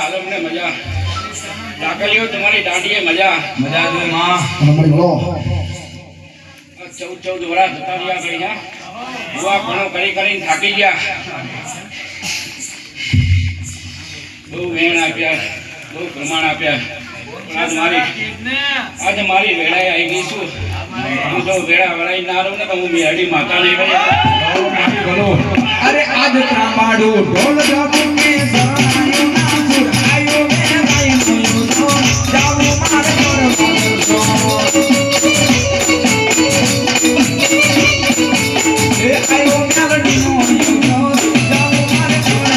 આલમ ને મજા ડાકલીઓ તમારી દાંડીએ મજા મજા દે માં અમારી લો 14 વર્ષ જતા રહ્યા કઈ બુઆ ઘણો કરીને થાકી ગયા બહુ વેણ આપ્યા બહુ પ્રમાણ આપ્યા આજે મારી વેળાએ આવી ગઈ છું હું જો વેળા વળાઈ ના રહું ને તો હું મેરડી માતા નહીં બોલો અરે આજ ત્રાંબાડો ઢોલ જાબુને શરણાયો ના સુરાયો મે ભાઈ મોયો તો જાવું મારે મોર એ આયો મેલડીનો યો જાવું મારે મોર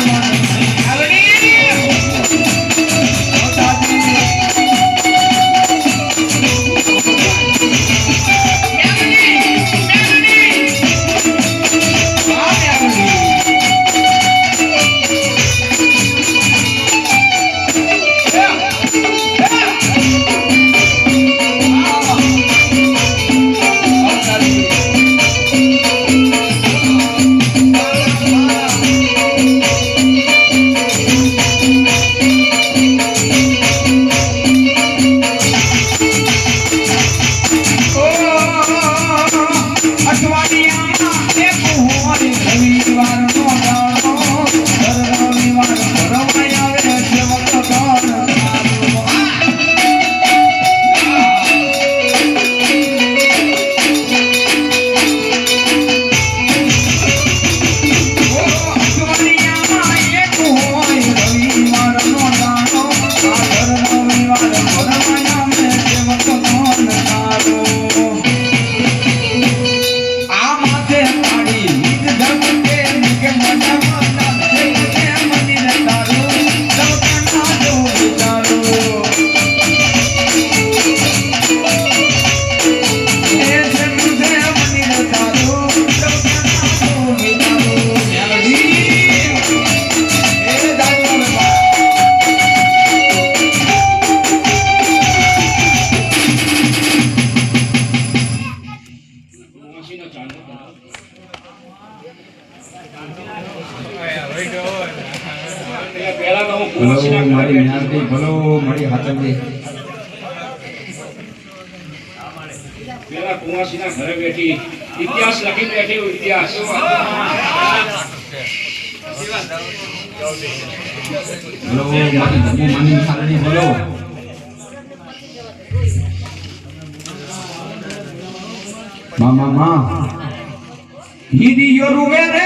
મારી મ્યાનથી ભલો મળી હાથમથી પેલા કુંવાસીના ઘરે બેઠી ઇતિહાસ લખી બેઠી ઇતિહાસ ભલો મારી ધર્મો માની સારણી ભલો મામા હીદી યોરુ મેરે